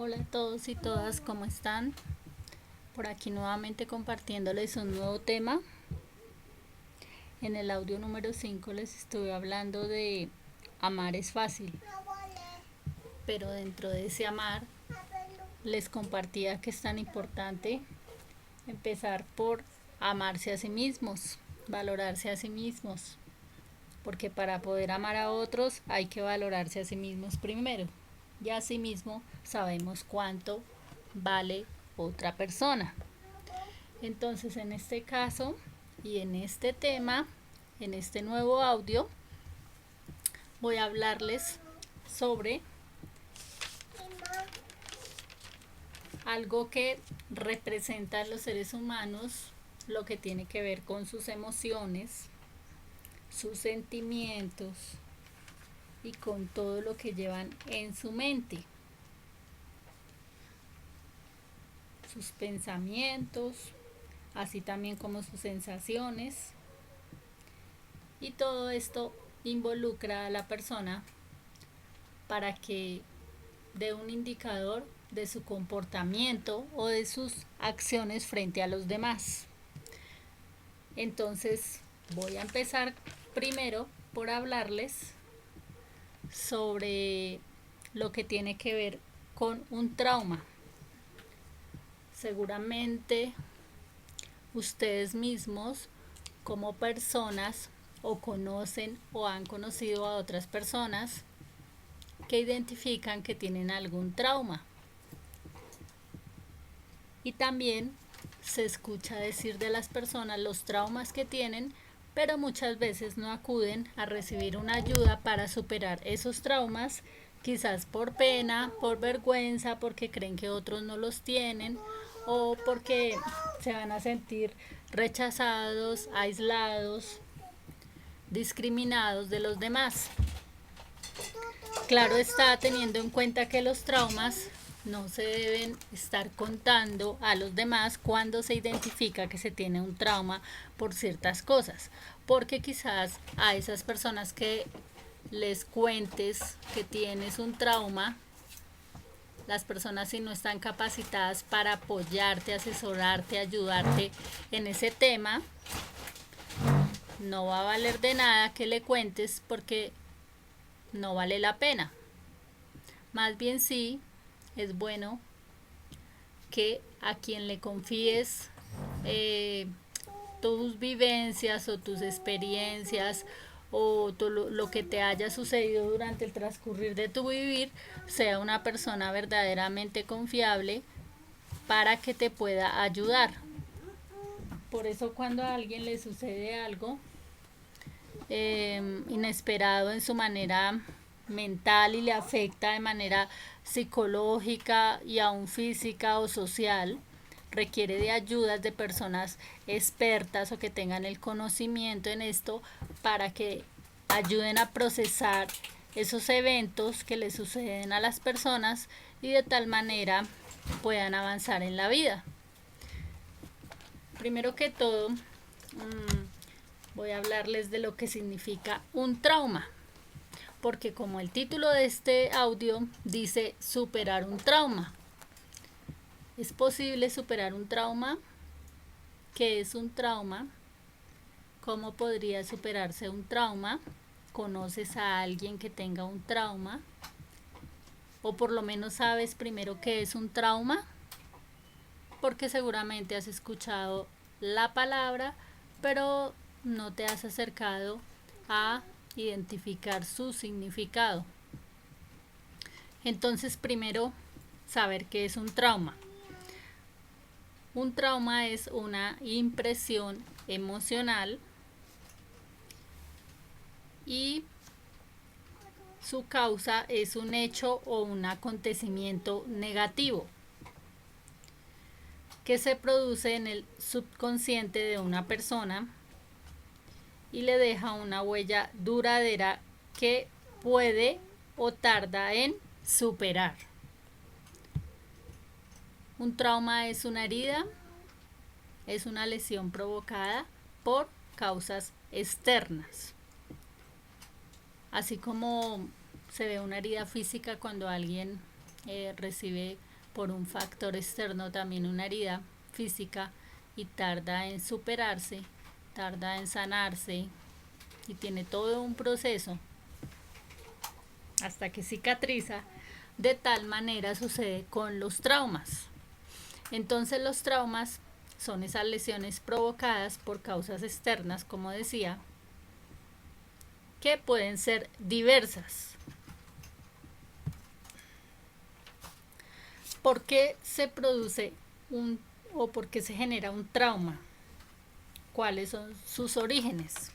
Hola a todos y todas, ¿cómo están? Por aquí nuevamente compartiéndoles un nuevo tema. En el audio número 5 les estuve hablando de amar es fácil, pero dentro de ese amar les compartía que es tan importante empezar por amarse a sí mismos, valorarse a sí mismos, porque para poder amar a otros hay que valorarse a sí mismos primero. Y a sí mismo sabemos cuánto vale otra persona. Entonces, en este caso y en este tema, en este nuevo audio, voy a hablarles sobre algo que representa a los seres humanos, lo que tiene que ver con sus emociones, sus sentimientos y con todo lo que llevan en su mente, sus pensamientos, así también como sus sensaciones. Y todo esto involucra a la persona para que dé un indicador de su comportamiento o de sus acciones frente a los demás. Entonces voy a empezar primero por hablarles sobre lo que tiene que ver con un trauma. Seguramente ustedes mismos como personas o conocen o han conocido a otras personas que identifican que tienen algún trauma. Y también se escucha decir de las personas los traumas que tienen, pero muchas veces no acuden a recibir una ayuda para superar esos traumas, quizás por pena, por vergüenza, porque creen que otros no los tienen o porque se van a sentir rechazados, aislados, discriminados de los demás. Claro está, teniendo en cuenta que los traumas no se deben estar contando a los demás cuando se identifica que se tiene un trauma por ciertas cosas, porque quizás a esas personas que les cuentes que tienes un trauma, las personas si no están capacitadas para apoyarte, asesorarte, ayudarte en ese tema, no va a valer de nada que le cuentes porque no vale la pena. Más bien sí, es bueno que a quien le confíes eh, tus vivencias o tus experiencias o lo que te haya sucedido durante el transcurrir de tu vivir sea una persona verdaderamente confiable para que te pueda ayudar. Por eso cuando a alguien le sucede algo inesperado en su manera mental y le afecta de manera psicológica y aún física o social, requiere de ayudas de personas expertas o que tengan el conocimiento en esto para que ayuden a procesar esos eventos que le suceden a las personas y de tal manera puedan avanzar en la vida. Primero que todo, voy a hablarles de lo que significa un trauma, porque como el título de este audio dice superar un trauma, ¿es posible superar un trauma? ¿Qué es un trauma? ¿Cómo podría superarse un trauma? ¿Conoces a alguien que tenga un trauma? ¿O por lo menos sabes primero qué es un trauma? Porque seguramente has escuchado la palabra, pero no te has acercado a identificar su significado. Entonces, primero, saber qué es un trauma. Un trauma es una impresión emocional y su causa es un hecho o un acontecimiento negativo que se produce en el subconsciente de una persona y le deja una huella duradera que puede o tarda en superar. Un trauma es una herida, es una lesión provocada por causas externas. Así como se ve una herida física cuando alguien recibe por un factor externo también una herida física y tarda en superarse, tarda en sanarse y tiene todo un proceso hasta que cicatriza. De tal manera sucede con los traumas. Entonces los traumas son esas lesiones provocadas por causas externas, como decía, que pueden ser diversas. ¿Por qué se produce o por qué se genera un trauma? ¿Cuáles son sus orígenes?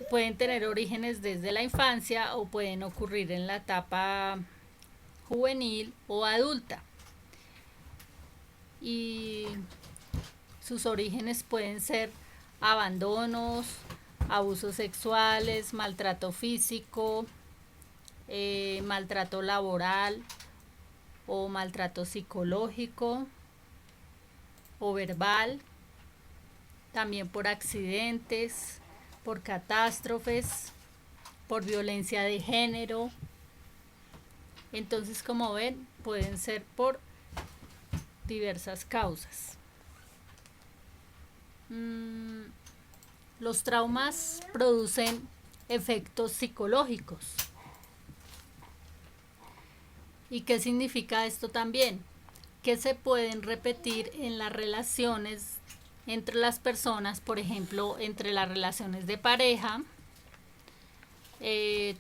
Pueden tener orígenes desde la infancia o pueden ocurrir en la etapa juvenil o adulta. Y sus orígenes pueden ser abandonos, abusos sexuales, maltrato físico, maltrato laboral o maltrato psicológico o verbal, también por accidentes, por catástrofes, por violencia de género. Entonces, como ven, pueden ser por diversas causas. Los traumas producen efectos psicológicos. ¿Y qué significa esto también? Que se pueden repetir en las relaciones entre las personas, por ejemplo, entre las relaciones de pareja,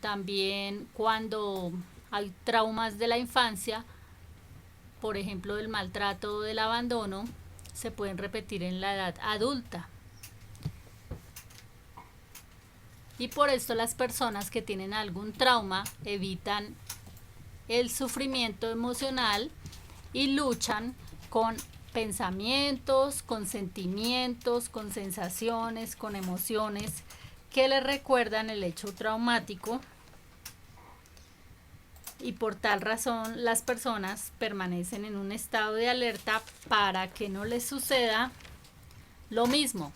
también cuando hay traumas de la infancia, por ejemplo, del maltrato o del abandono, se pueden repetir en la edad adulta. Y por esto las personas que tienen algún trauma evitan el sufrimiento emocional y luchan con pensamientos, con sentimientos, con sensaciones, con emociones que les recuerdan el hecho traumático, y por tal razón las personas permanecen en un estado de alerta para que no les suceda lo mismo.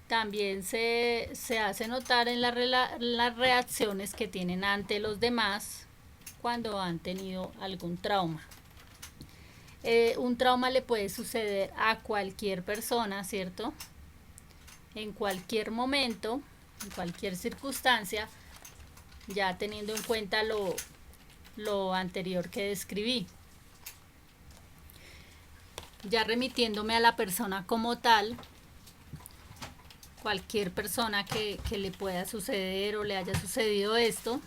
También se hace notar en las reacciones que tienen ante los demás cuando han tenido algún trauma. Un trauma le puede suceder a cualquier persona, ¿cierto? En cualquier momento, en cualquier circunstancia, ya teniendo en cuenta lo anterior que describí. Ya remitiéndome a la persona como tal, cualquier persona que le pueda suceder o le haya sucedido esto,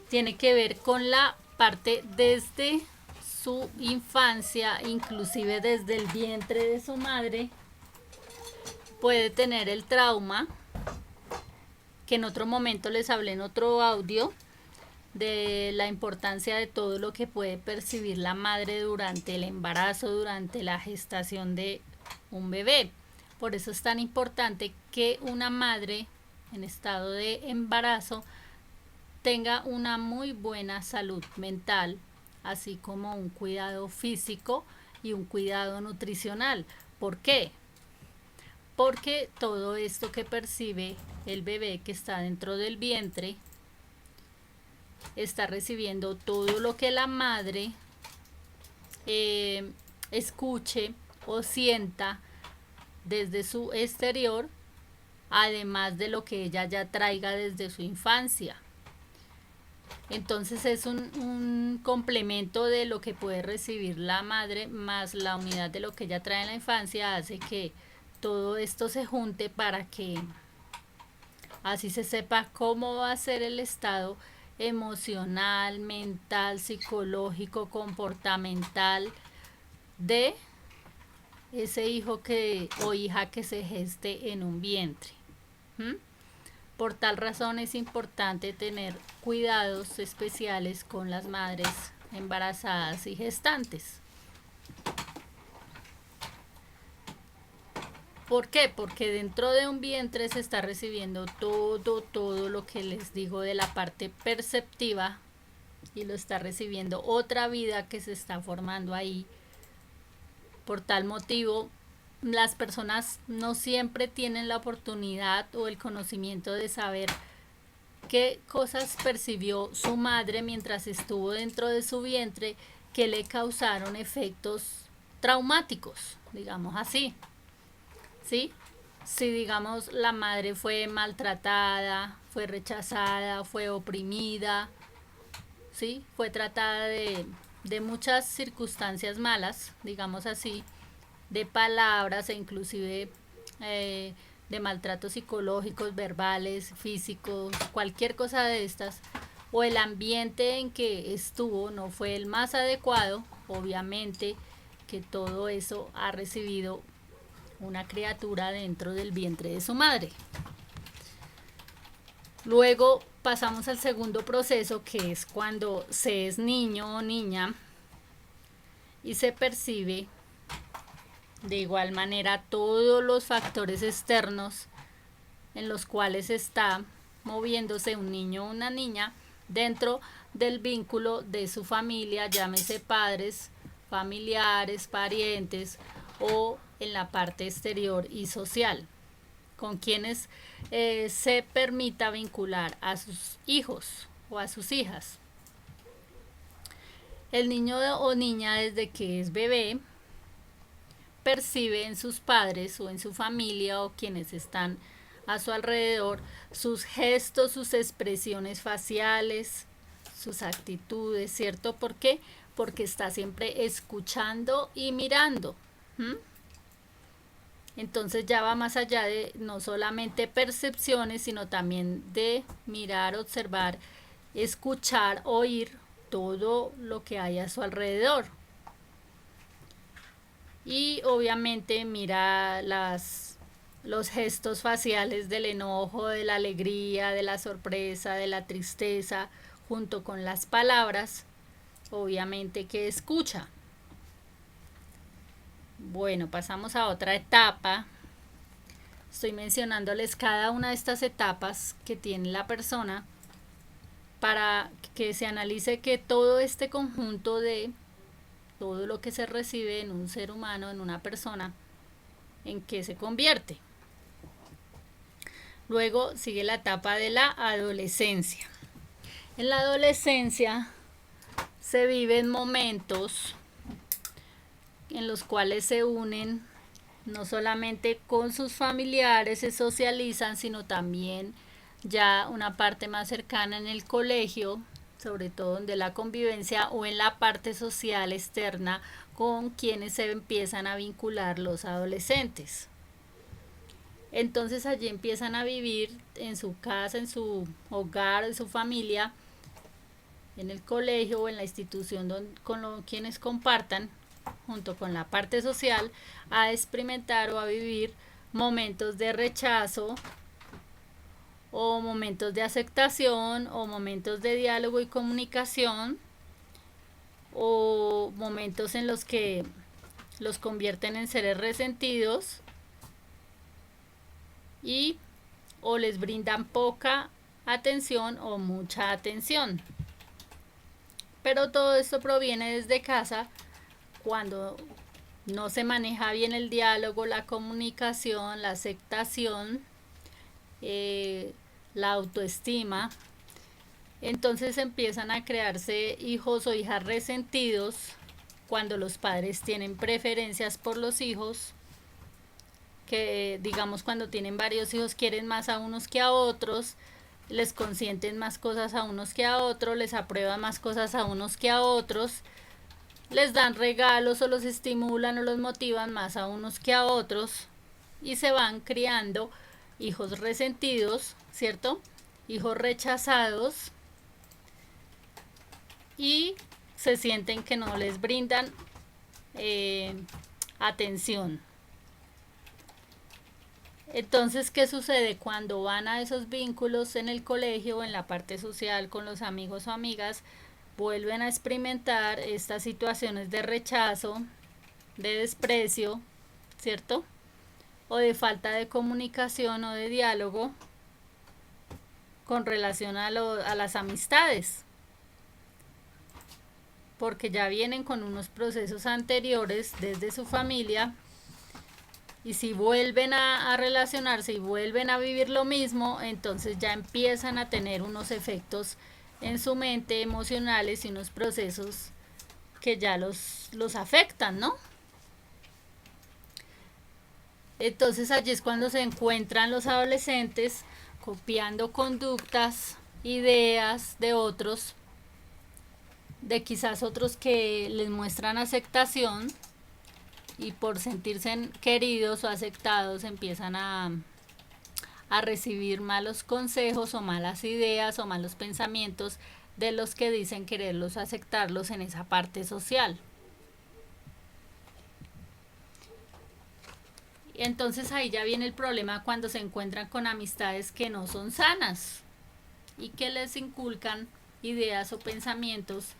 tiene que ver con la parte desde su infancia, inclusive desde el vientre de su madre. Puede tener el trauma, que en otro momento les hablé en otro audio, de la importancia de todo lo que puede percibir la madre durante el embarazo, durante la gestación de un bebé. Por eso es tan importante que una madre en estado de embarazo tenga una muy buena salud mental, así como un cuidado físico y un cuidado nutricional. ¿Por qué? Porque todo esto que percibe el bebé que está dentro del vientre está recibiendo todo lo que la madre escuche o sienta desde su exterior, además de lo que ella ya traiga desde su infancia. Entonces es un complemento de lo que puede recibir la madre más la unidad de lo que ella trae en la infancia, hace que todo esto se junte para que así se sepa cómo va a ser el estado emocional, mental, psicológico, comportamental de ese hijo o hija que se geste en un vientre. Por tal razón es importante tener cuidados especiales con las madres embarazadas y gestantes. ¿Por qué? Porque dentro de un vientre se está recibiendo todo lo que les digo de la parte perceptiva, y lo está recibiendo otra vida que se está formando ahí. Por tal motivo, las personas no siempre tienen la oportunidad o el conocimiento de saber qué cosas percibió su madre mientras estuvo dentro de su vientre que le causaron efectos traumáticos, digamos así, ¿sí? Si digamos la madre fue maltratada, fue rechazada, fue oprimida, ¿sí? Fue tratada de muchas circunstancias malas, digamos así, de palabras e inclusive eh, de maltratos psicológicos, verbales, físicos, cualquier cosa de estas, o el ambiente en que estuvo no fue el más adecuado, obviamente que todo eso ha recibido una criatura dentro del vientre de su madre. Luego pasamos al segundo proceso, que es cuando se es niño o niña y se percibe de igual manera todos los factores externos en los cuales está moviéndose un niño o una niña dentro del vínculo de su familia, llámese padres, familiares, parientes o en la parte exterior y social, con quienes se permita vincular a sus hijos o a sus hijas. El niño o niña desde que es bebé percibe en sus padres o en su familia o quienes están a su alrededor sus gestos, sus expresiones faciales, sus actitudes, ¿cierto? ¿Por qué? Porque está siempre escuchando y mirando. Entonces ya va más allá de no solamente percepciones, sino también de mirar, observar, escuchar, oír todo lo que hay a su alrededor. Y obviamente mira los gestos faciales del enojo, de la alegría, de la sorpresa, de la tristeza, junto con las palabras, obviamente que escucha. Bueno, pasamos a otra etapa. Estoy mencionándoles cada una de estas etapas que tiene la persona para que se analice que todo este conjunto de todo lo que se recibe en un ser humano, en una persona, en qué se convierte. Luego sigue la etapa de la adolescencia. En la adolescencia se viven momentos en los cuales se unen no solamente con sus familiares, se socializan, sino también ya una parte más cercana en el colegio, sobre todo donde la convivencia o en la parte social externa con quienes se empiezan a vincular los adolescentes. Entonces allí empiezan a vivir en su casa, en su hogar, en su familia, en el colegio o en la institución con quienes compartan, junto con la parte social, a experimentar o a vivir momentos de rechazo o momentos de aceptación o momentos de diálogo y comunicación o momentos en los que los convierten en seres resentidos y o les brindan poca atención o mucha atención. Pero todo esto proviene desde casa cuando no se maneja bien el diálogo, la comunicación, la aceptación, la autoestima. Entonces empiezan a crearse hijos o hijas resentidos cuando los padres tienen preferencias por los hijos, que digamos cuando tienen varios hijos quieren más a unos que a otros, les consienten más cosas a unos que a otros, les aprueban más cosas a unos que a otros, les dan regalos o los estimulan o los motivan más a unos que a otros y se van criando hijos resentidos, ¿cierto? Hijos rechazados y se sienten que no les brindan atención. Entonces, ¿qué sucede? Cuando van a esos vínculos en el colegio o en la parte social con los amigos o amigas, vuelven a experimentar estas situaciones de rechazo, de desprecio, ¿cierto? O de falta de comunicación o de diálogo con relación a las amistades. Porque ya vienen con unos procesos anteriores desde su familia Y si vuelven a relacionarse y vuelven a vivir lo mismo, entonces ya empiezan a tener unos efectos en su mente emocionales y unos procesos que ya los afectan, ¿no? Entonces allí es cuando se encuentran los adolescentes copiando conductas, ideas de otros, de quizás otros que les muestran aceptación, y por sentirse queridos o aceptados empiezan a recibir malos consejos o malas ideas o malos pensamientos de los que dicen quererlos aceptarlos en esa parte social. Entonces ahí ya viene el problema cuando se encuentran con amistades que no son sanas y que les inculcan ideas o pensamientos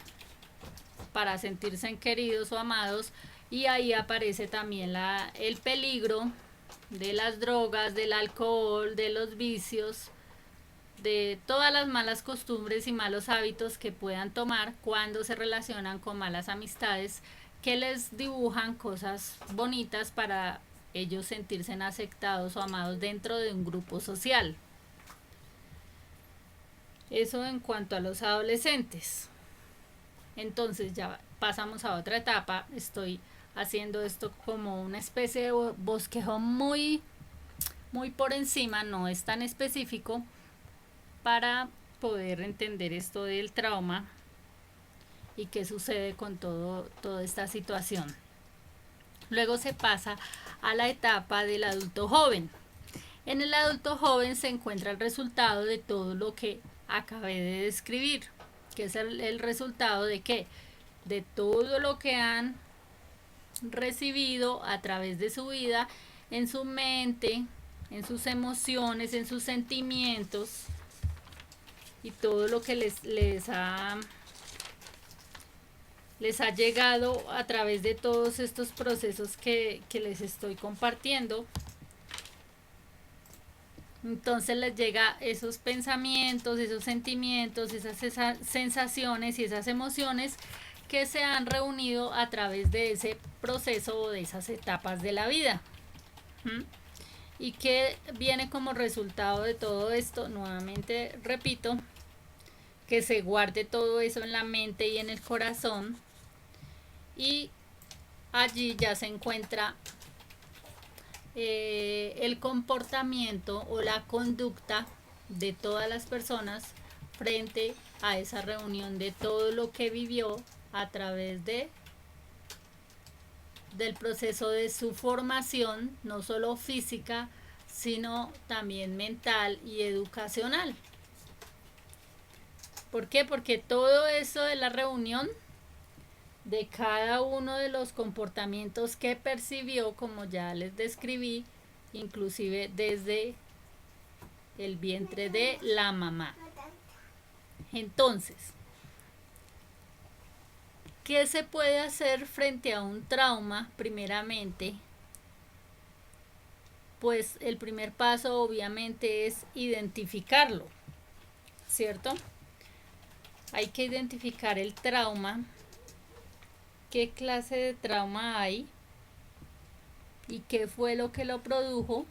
para sentirse queridos o amados, y ahí aparece también el peligro de las drogas, del alcohol, de los vicios, de todas las malas costumbres y malos hábitos que puedan tomar cuando se relacionan con malas amistades que les dibujan cosas bonitas para ellos sentirse aceptados o amados dentro de un grupo social. Eso en cuanto a los adolescentes. Entonces ya pasamos a otra etapa. Estoy haciendo esto como una especie de bosquejo muy por encima, no es tan específico, para poder entender esto del trauma y qué sucede con toda esta situación. Luego se pasa a la etapa del adulto joven. En el adulto joven se encuentra el resultado de todo lo que acabé de describir, que es el resultado de qué, de todo lo que han recibido a través de su vida, en su mente, en sus emociones, en sus sentimientos, y todo lo que les ha llegado a través de todos estos procesos que les estoy compartiendo. Entonces les llega esos pensamientos, esos sentimientos, esas sensaciones y esas emociones que se han reunido a través de ese proceso o de esas etapas de la vida. ¿Y qué viene como resultado de todo esto? Nuevamente repito, que se guarde todo eso en la mente y en el corazón, y allí ya se encuentra el comportamiento o la conducta de todas las personas frente a esa reunión de todo lo que vivió a través del proceso de su formación, no solo física, sino también mental y educacional. ¿Por qué? Porque todo eso de la reunión de cada uno de los comportamientos que percibió, como ya les describí, inclusive desde el vientre de la mamá. Entonces, ¿qué se puede hacer frente a un trauma? Primeramente, pues el primer paso obviamente es identificarlo, ¿cierto? Hay que identificar el trauma, qué clase de trauma hay y qué fue lo que lo produjo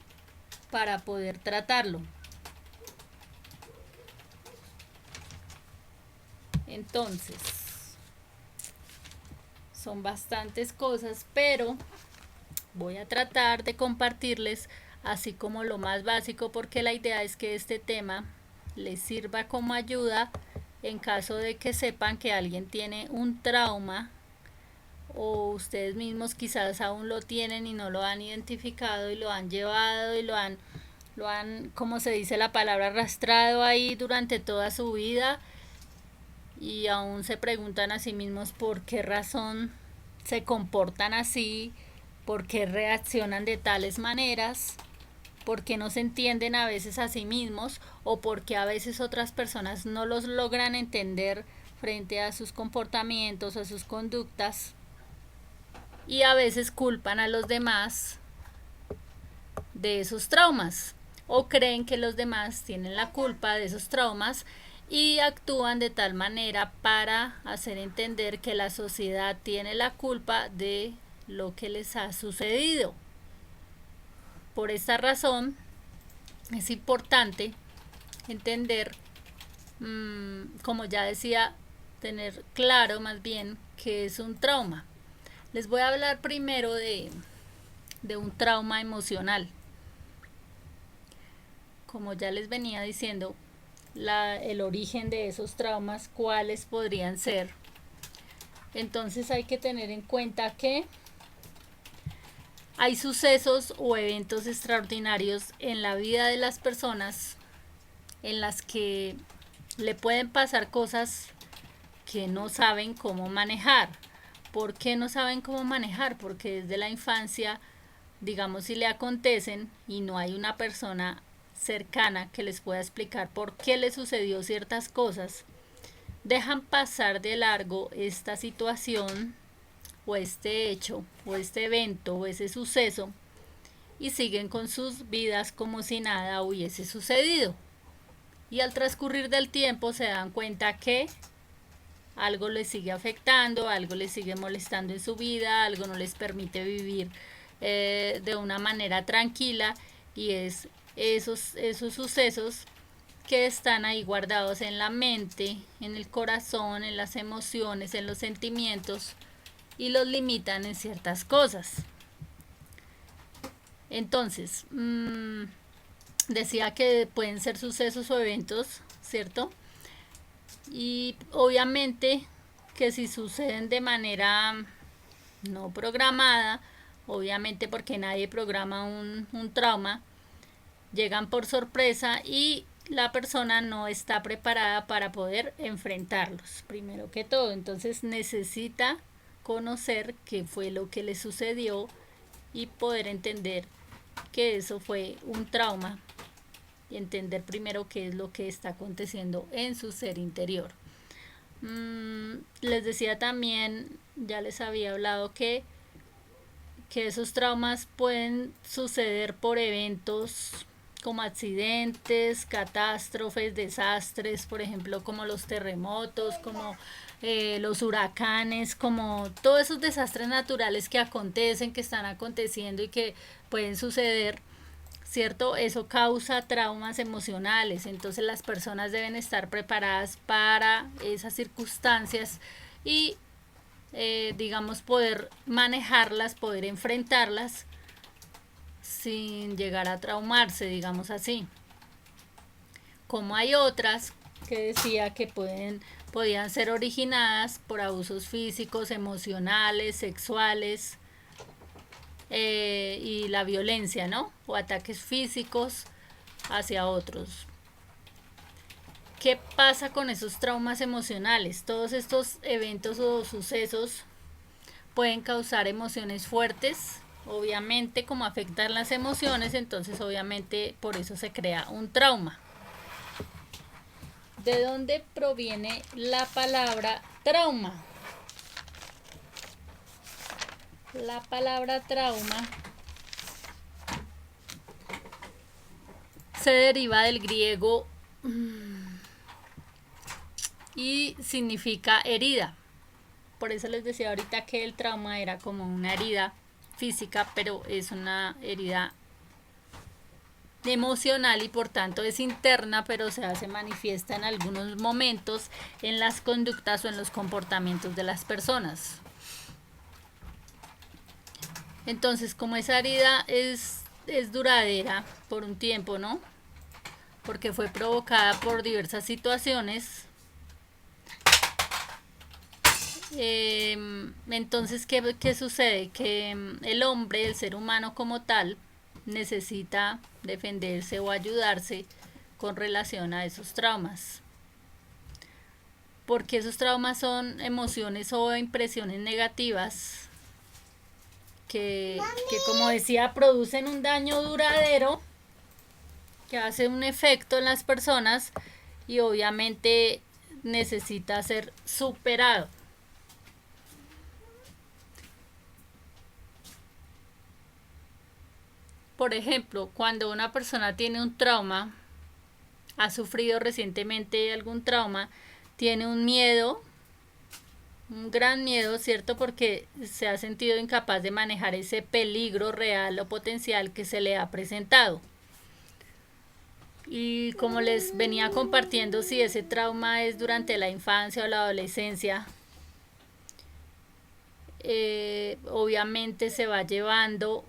para poder tratarlo. Entonces, son bastantes cosas, pero voy a tratar de compartirles así como lo más básico, porque la idea es que este tema les sirva como ayuda en caso de que sepan que alguien tiene un trauma, o ustedes mismos quizás aún lo tienen y no lo han identificado y lo han llevado y lo han, como se dice la palabra, arrastrado ahí durante toda su vida, y aún se preguntan a sí mismos por qué razón se comportan así, por qué reaccionan de tales maneras, por qué no se entienden a veces a sí mismos, o por qué a veces otras personas no los logran entender frente a sus comportamientos o sus conductas, y a veces culpan a los demás de esos traumas o creen que los demás tienen la culpa de esos traumas y actúan de tal manera para hacer entender que la sociedad tiene la culpa de lo que les ha sucedido. Por esta razón es importante entender, como ya decía, tener claro más bien qué es un trauma. Les voy a hablar primero de un trauma emocional. Como ya les venía diciendo, el origen de esos traumas, cuáles podrían ser. Entonces hay que tener en cuenta que hay sucesos o eventos extraordinarios en la vida de las personas en las que le pueden pasar cosas que no saben cómo manejar. ¿Por qué no saben cómo manejar? Porque desde la infancia, digamos, si le acontecen y no hay una persona cercana que les pueda explicar por qué le sucedió ciertas cosas, dejan pasar de largo esta situación o este hecho o este evento o ese suceso y siguen con sus vidas como si nada hubiese sucedido. Y al transcurrir del tiempo se dan cuenta que algo les sigue afectando, algo les sigue molestando en su vida, algo no les permite vivir de una manera tranquila, y es esos sucesos que están ahí guardados en la mente, en el corazón, en las emociones, en los sentimientos, y los limitan en ciertas cosas. Entonces, decía que pueden ser sucesos o eventos, ¿cierto? Y obviamente que si suceden de manera no programada, obviamente porque nadie programa un trauma, llegan por sorpresa y la persona no está preparada para poder enfrentarlos, primero que todo. Entonces necesita conocer qué fue lo que le sucedió y poder entender que eso fue un trauma y entender primero qué es lo que está aconteciendo en su ser interior. Les decía también, ya les había hablado que esos traumas pueden suceder por eventos como accidentes, catástrofes, desastres, por ejemplo, como los terremotos, como los huracanes, como todos esos desastres naturales que acontecen, que están aconteciendo y que pueden suceder, ¿cierto? Eso causa traumas emocionales. Entonces las personas deben estar preparadas para esas circunstancias y digamos, poder manejarlas, poder enfrentarlas sin llegar a traumarse, digamos así. Como hay otras que decía que podían ser originadas por abusos físicos, emocionales, sexuales, y la violencia, ¿no? O ataques físicos hacia otros. ¿Qué pasa con esos traumas emocionales? Todos estos eventos o sucesos pueden causar emociones fuertes, obviamente, como afectan las emociones, entonces obviamente por eso se crea un trauma. ¿De dónde proviene la palabra trauma? La palabra trauma se deriva del griego y significa herida. Por eso les decía ahorita que el trauma era como una herida física, pero es una herida emocional y por tanto es interna, pero se hace manifiesta en algunos momentos en las conductas o en los comportamientos de las personas. Entonces, como esa herida es duradera por un tiempo, ¿no? Porque fue provocada por diversas situaciones. Entonces, ¿qué sucede? Que el hombre, el ser humano como tal, necesita defenderse o ayudarse con relación a esos traumas. Porque esos traumas son emociones o impresiones negativas que como decía, producen un daño duradero que hace un efecto en las personas y obviamente necesita ser superado. Por ejemplo, cuando una persona tiene un trauma, ha sufrido recientemente algún trauma, tiene un miedo un gran miedo, ¿cierto? Porque se ha sentido incapaz de manejar ese peligro real o potencial que se le ha presentado. Y como les venía compartiendo, si ese trauma es durante la infancia o la adolescencia, obviamente se va llevando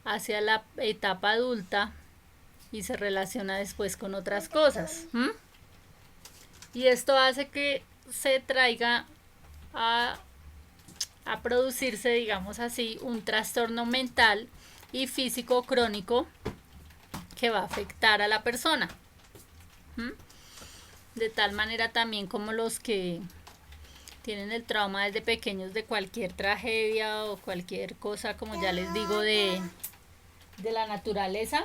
hacia la etapa adulta y se relaciona después con otras cosas. Y esto hace que se traiga a, a producirse, digamos así, un trastorno mental y físico crónico que va a afectar a la persona. De tal manera también como los que tienen el trauma desde pequeños de cualquier tragedia o cualquier cosa, como ya les digo, de la naturaleza,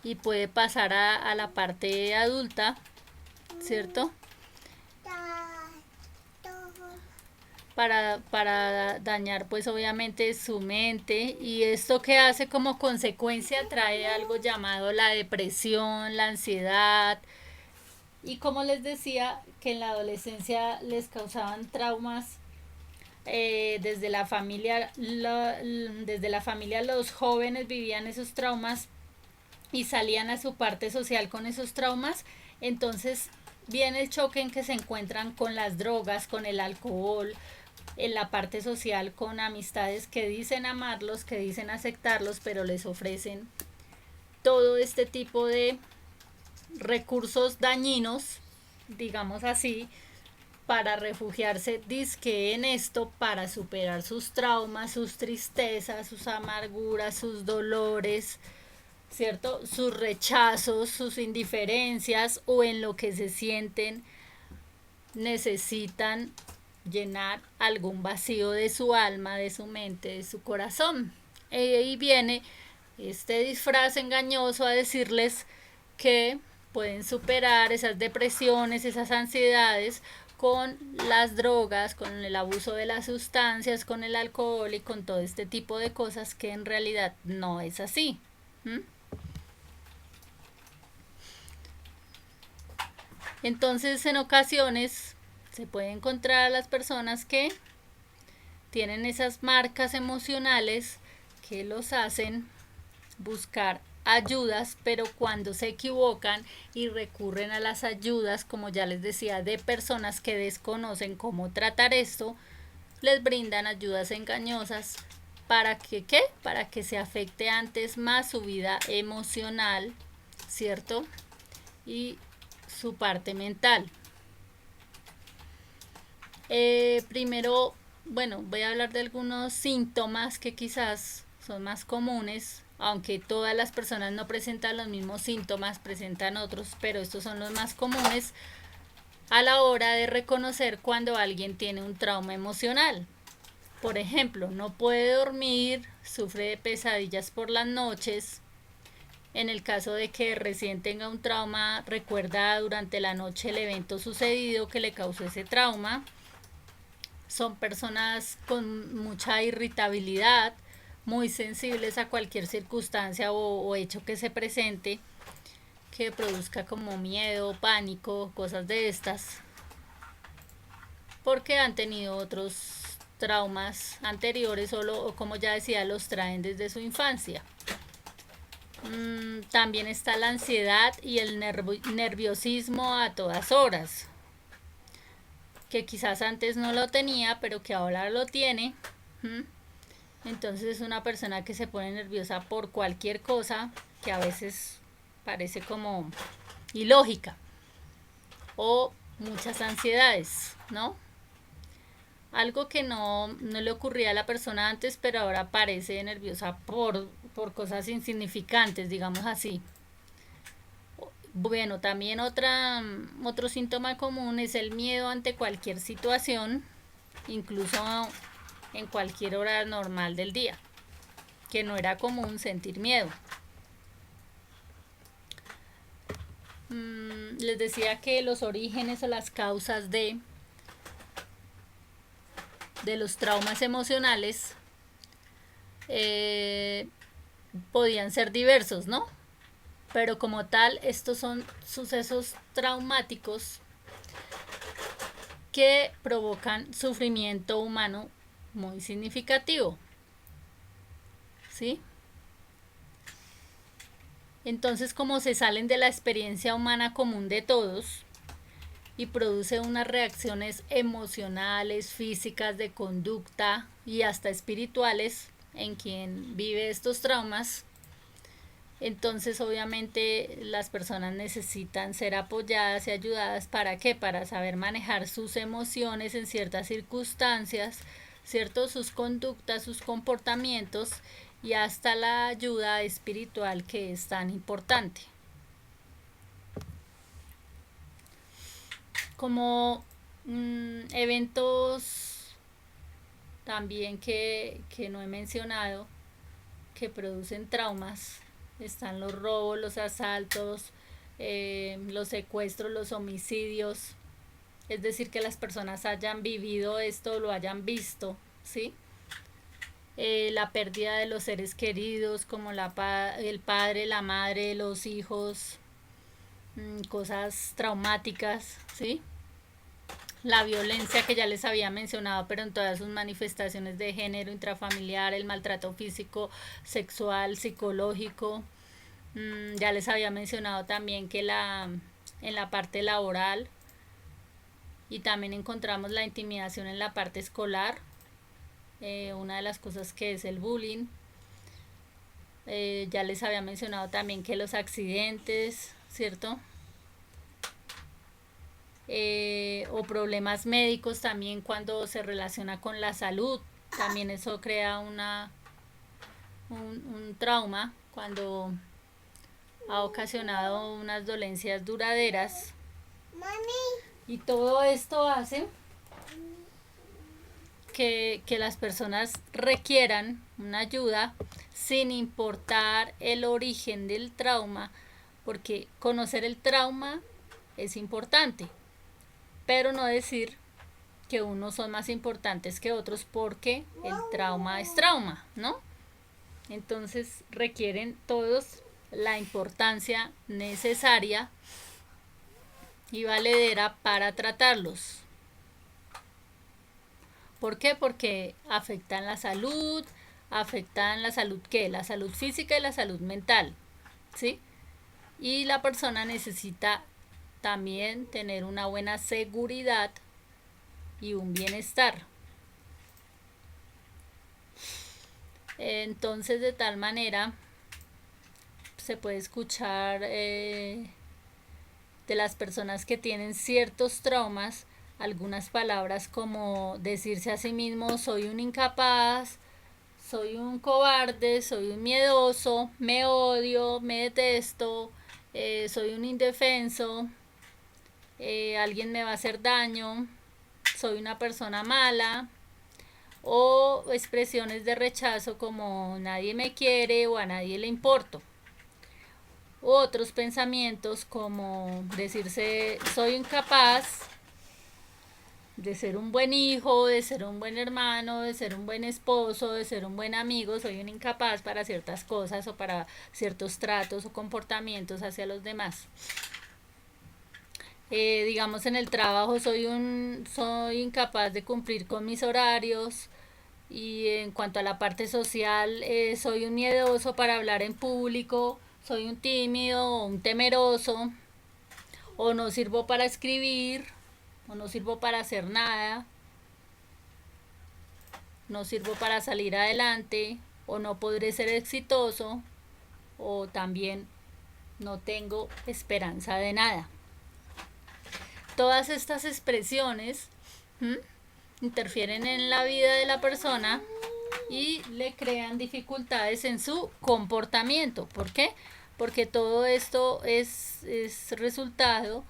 y puede pasar a la parte adulta, ¿cierto? Para dañar pues obviamente su mente, y esto que hace como consecuencia trae algo llamado la depresión, la ansiedad, y como les decía que en la adolescencia les causaban traumas desde la familia, desde la familia los jóvenes vivían esos traumas y salían a su parte social con esos traumas. Entonces viene el choque en que se encuentran con las drogas, con el alcohol, en la parte social con amistades que dicen amarlos, que dicen aceptarlos, pero les ofrecen todo este tipo de recursos dañinos, digamos así, para refugiarse dizque en esto, para superar sus traumas, sus tristezas, sus amarguras, sus dolores, ¿cierto? Sus rechazos, sus indiferencias, o en lo que se sienten necesitan llenar algún vacío de su alma, de su mente, de su corazón. Y viene este disfraz engañoso a decirles que pueden superar esas depresiones, esas ansiedades con las drogas, con el abuso de las sustancias, con el alcohol y con todo este tipo de cosas, que en realidad no es así. Entonces, en ocasiones se puede encontrar a las personas que tienen esas marcas emocionales que los hacen buscar ayudas, pero cuando se equivocan y recurren a las ayudas, como ya les decía, de personas que desconocen cómo tratar esto, les brindan ayudas engañosas. ¿Para que qué? Para que se afecte antes más su vida emocional, ¿cierto? Y su parte mental. Primero, bueno, voy a hablar de algunos síntomas que quizás son más comunes, aunque todas las personas no presentan los mismos síntomas, presentan otros, pero estos son los más comunes a la hora de reconocer cuando alguien tiene un trauma emocional. Por ejemplo, no puede dormir, sufre de pesadillas por las noches. En el caso de que recién tenga un trauma, recuerda durante la noche el evento sucedido que le causó ese trauma. Son personas con mucha irritabilidad, muy sensibles a cualquier circunstancia o hecho que se presente, que produzca como miedo, pánico, cosas de estas, porque han tenido otros traumas anteriores o como ya decía, los traen desde su infancia. También está la ansiedad y el nerviosismo a todas horas, que quizás antes no lo tenía, pero que ahora lo tiene. Entonces es una persona que se pone nerviosa por cualquier cosa, que a veces parece como ilógica, o muchas ansiedades, ¿no? Algo que no le ocurría a la persona antes, pero ahora parece nerviosa por cosas insignificantes, digamos así. Bueno, también otro síntoma común es el miedo ante cualquier situación, incluso en cualquier hora normal del día, que no era común sentir miedo. Les decía que los orígenes o las causas de los traumas emocionales podían ser diversos, ¿no? Pero como tal, estos son sucesos traumáticos que provocan sufrimiento humano muy significativo, ¿sí? Entonces, como se salen de la experiencia humana común de todos y produce unas reacciones emocionales, físicas, de conducta y hasta espirituales en quien vive estos traumas, entonces obviamente las personas necesitan ser apoyadas y ayudadas. ¿Para qué? Para saber manejar sus emociones en ciertas circunstancias, ¿cierto? Sus conductas, sus comportamientos y hasta la ayuda espiritual, que es tan importante. Como eventos también que no he mencionado, que producen traumas, están los robos, los asaltos, los secuestros, los homicidios. Es decir, que las personas hayan vivido esto, lo hayan visto, ¿sí? La pérdida de los seres queridos, como el padre, la madre, los hijos, cosas traumáticas, ¿sí? La violencia, que ya les había mencionado, pero en todas sus manifestaciones de género, intrafamiliar, el maltrato físico, sexual, psicológico. Ya les había mencionado también que en la parte laboral, y también encontramos la intimidación en la parte escolar, una de las cosas que es el bullying. Ya les había mencionado también que los accidentes, ¿cierto? O problemas médicos también, cuando se relaciona con la salud, también eso crea un trauma, cuando ha ocasionado unas dolencias duraderas. Y todo esto hace que las personas requieran una ayuda sin importar el origen del trauma, porque conocer el trauma es importante, pero no decir que unos son más importantes que otros, porque el trauma es trauma, ¿no? Entonces requieren todos la importancia necesaria y valedera para tratarlos. ¿Por qué? Porque afectan la salud. ¿Afectan la salud qué? La salud física y la salud mental, ¿sí? Y la persona necesita también tener una buena seguridad y un bienestar. Entonces, de tal manera se puede escuchar de las personas que tienen ciertos traumas algunas palabras como decirse a sí mismo: soy un incapaz, soy un cobarde, soy un miedoso, me odio, me detesto, soy un indefenso, alguien me va a hacer daño, soy una persona mala. O expresiones de rechazo como nadie me quiere o a nadie le importo. Otros pensamientos como decirse: soy incapaz de ser un buen hijo, de ser un buen hermano, de ser un buen esposo, de ser un buen amigo, soy un incapaz para ciertas cosas o para ciertos tratos o comportamientos hacia los demás. Digamos, en el trabajo soy incapaz de cumplir con mis horarios. Y en cuanto a la parte social, soy un miedoso para hablar en público, soy un tímido o un temeroso, o no sirvo para escribir, o no sirvo para hacer nada, no sirvo para salir adelante, o no podré ser exitoso, o también no tengo esperanza de nada. Todas estas expresiones interfieren en la vida de la persona y le crean dificultades en su comportamiento. ¿Por qué? Porque todo esto es resultado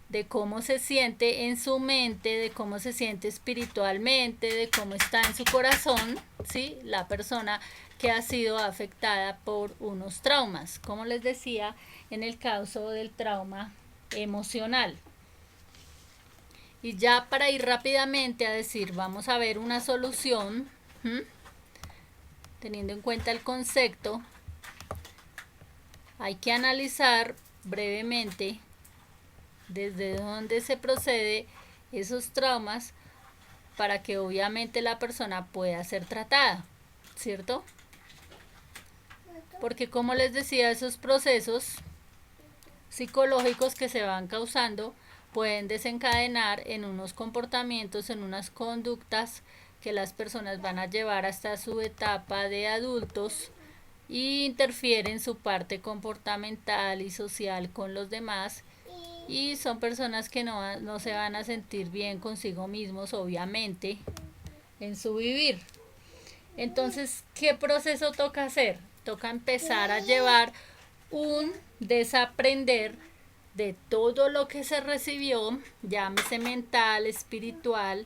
de cómo se siente en su mente, de cómo se siente espiritualmente, de cómo está en su corazón, ¿sí? La persona que ha sido afectada por unos traumas, como les decía, en el caso del trauma emocional. Y ya para ir rápidamente a decir, vamos a ver una solución, teniendo en cuenta el concepto, hay que analizar brevemente desde dónde se procede esos traumas para que obviamente la persona pueda ser tratada, ¿cierto? Porque como les decía, esos procesos psicológicos que se van causando pueden desencadenar en unos comportamientos, en unas conductas que las personas van a llevar hasta su etapa de adultos y interfieren su parte comportamental y social con los demás, y son personas que no se van a sentir bien consigo mismos, obviamente, en su vivir. Entonces, ¿qué proceso toca hacer? Toca empezar a llevar un desaprender de todo lo que se recibió, llámese mental, espiritual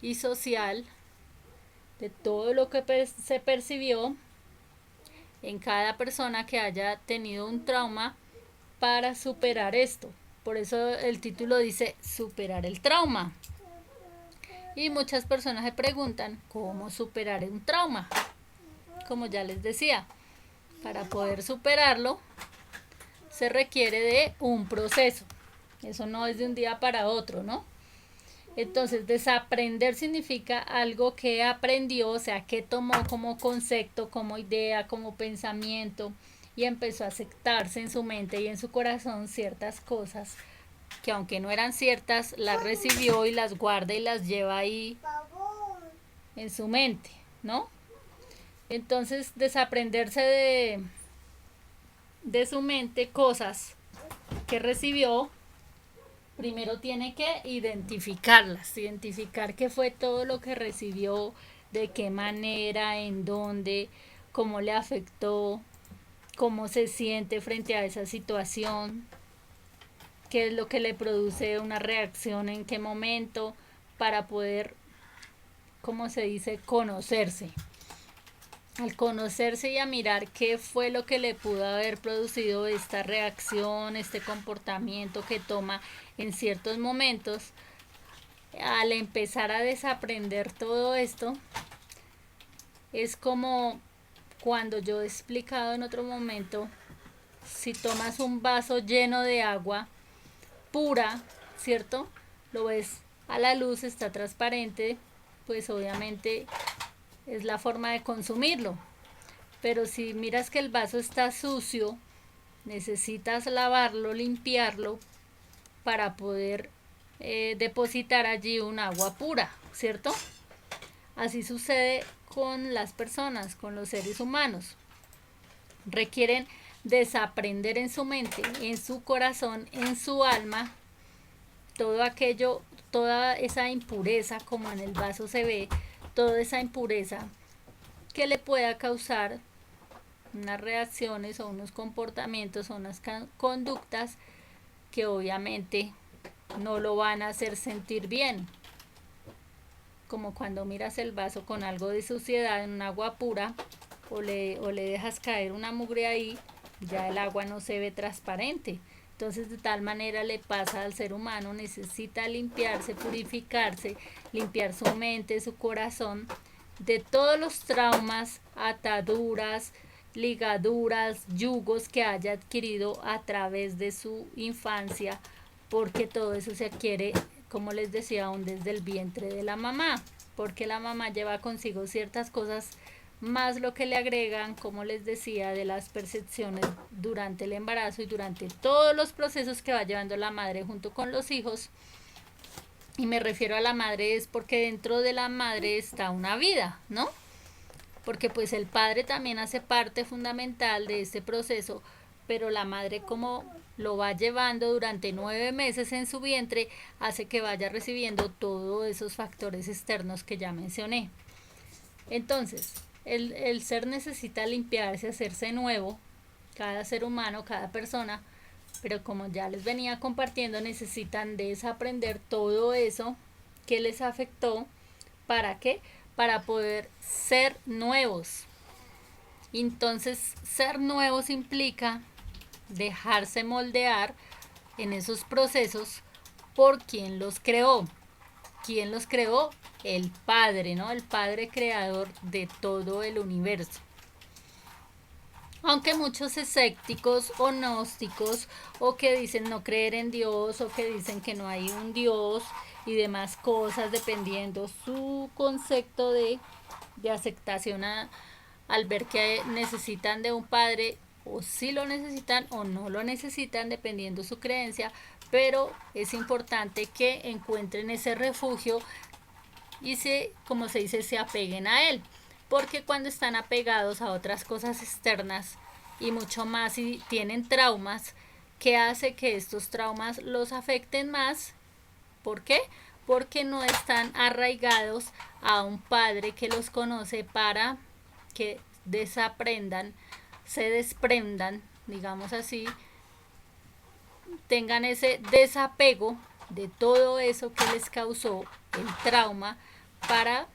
y social, de todo lo que se percibió en cada persona que haya tenido un trauma, para superar esto. Por eso el título dice superar el trauma. Y muchas personas se preguntan cómo superar un trauma. Como ya les decía, para poder superarlo se requiere de un proceso. Eso no es de un día para otro, ¿no? Entonces, desaprender significa algo que aprendió, o sea, que tomó como concepto, como idea, como pensamiento, y empezó a aceptarse en su mente y en su corazón ciertas cosas que, aunque no eran ciertas, las recibió y las guarda y las lleva ahí en su mente, ¿no? Entonces, desaprenderse de su mente cosas que recibió, primero tiene que identificarlas, identificar qué fue todo lo que recibió, de qué manera, en dónde, cómo le afectó, cómo se siente frente a esa situación, qué es lo que le produce una reacción, en qué momento, para poder, como se dice, conocerse. Al conocerse y a mirar qué fue lo que le pudo haber producido esta reacción, este comportamiento que toma en ciertos momentos, al empezar a desaprender todo esto, es como cuando yo he explicado en otro momento, si tomas un vaso lleno de agua pura, ¿cierto? Lo ves a la luz, está transparente, pues obviamente es la forma de consumirlo. Pero si miras que el vaso está sucio, necesitas lavarlo, limpiarlo para poder depositar allí un agua pura, ¿cierto? Así sucede con las personas, con los seres humanos. Requieren desaprender en su mente, en su corazón, en su alma, todo aquello, toda esa impureza, como en el vaso se ve, toda esa impureza que le pueda causar unas reacciones o unos comportamientos o unas conductas que obviamente no lo van a hacer sentir bien. Como cuando miras el vaso con algo de suciedad en un agua pura o le dejas caer una mugre ahí, ya el agua no se ve transparente. Entonces de tal manera le pasa al ser humano, necesita limpiarse, purificarse, limpiar su mente, su corazón de todos los traumas, ataduras, ligaduras, yugos que haya adquirido a través de su infancia, porque todo eso se adquiere, como les decía, aún desde el vientre de la mamá, porque la mamá lleva consigo ciertas cosas, más lo que le agregan, como les decía, de las percepciones durante el embarazo y durante todos los procesos que va llevando la madre junto con los hijos. Y me refiero a la madre es porque dentro de la madre está una vida, ¿no? Porque pues el padre también hace parte fundamental de este proceso, pero la madre, como lo va llevando durante 9 meses en su vientre, hace que vaya recibiendo todos esos factores externos que ya mencioné. Entonces, el ser necesita limpiarse, hacerse nuevo, cada ser humano, cada persona, pero como ya les venía compartiendo, necesitan desaprender todo eso que les afectó. ¿Para qué? Para poder ser nuevos. Entonces, ser nuevos implica dejarse moldear en esos procesos por quien los creó. ¿Quién los creó? El Padre, ¿no? El Padre creador de todo el universo. Aunque muchos escépticos o gnósticos o que dicen no creer en Dios o que dicen que no hay un Dios y demás cosas dependiendo su concepto de aceptación al ver que necesitan de un padre o si lo necesitan o no lo necesitan dependiendo su creencia, pero es importante que encuentren ese refugio y como se dice, se apeguen a él, porque cuando están apegados a otras cosas externas y mucho más si tienen traumas, ¿qué hace que estos traumas los afecten más? ¿Por qué? Porque no están arraigados a un padre que los conoce para que desaprendan, se desprendan, digamos así, tengan ese desapego de todo eso que les causó el trauma para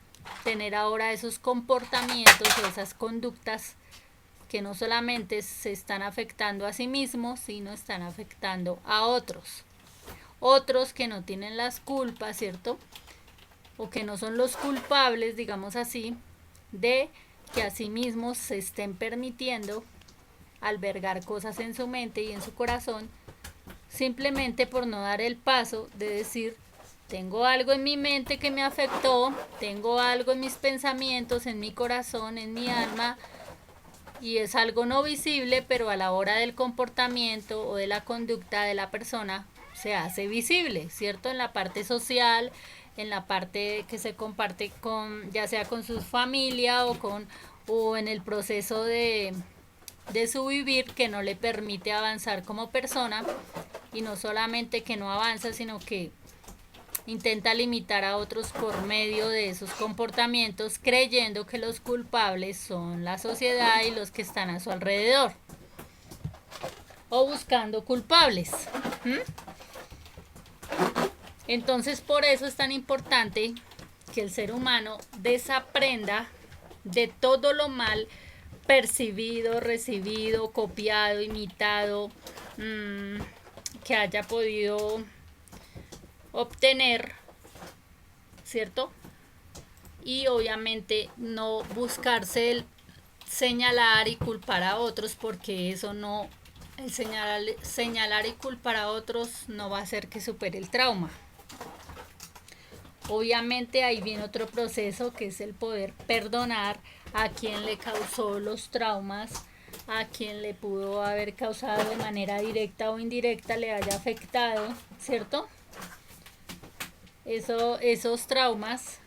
tener ahora esos comportamientos o esas conductas que no solamente se están afectando a sí mismos, sino están afectando a otros. Otros que no tienen las culpas, ¿cierto? O que no son los culpables, digamos así, de que a sí mismos se estén permitiendo albergar cosas en su mente y en su corazón simplemente por no dar el paso de decir, tengo algo en mi mente que me afectó, tengo algo en mis pensamientos, en mi corazón, en mi alma, y es algo no visible, pero a la hora del comportamiento o de la conducta de la persona se hace visible, ¿cierto? En la parte social, en la parte que se comparte con, ya sea con su familia o en el proceso de su vivir que no le permite avanzar como persona y no solamente que no avanza, sino que intenta limitar a otros por medio de esos comportamientos, creyendo que los culpables son la sociedad y los que están a su alrededor, o buscando culpables. ¿Mm? Entonces, por eso es tan importante que el ser humano desaprenda de todo lo mal percibido, recibido, copiado, imitado, que haya podido obtener, ¿cierto? Y obviamente no buscarse el señalar y culpar a otros, porque eso no, el señalar y culpar a otros no va a hacer que supere el trauma. Obviamente ahí viene otro proceso que es el poder perdonar a quien le causó los traumas, a quien le pudo haber causado de manera directa o indirecta, le haya afectado, ¿cierto? Esos traumas.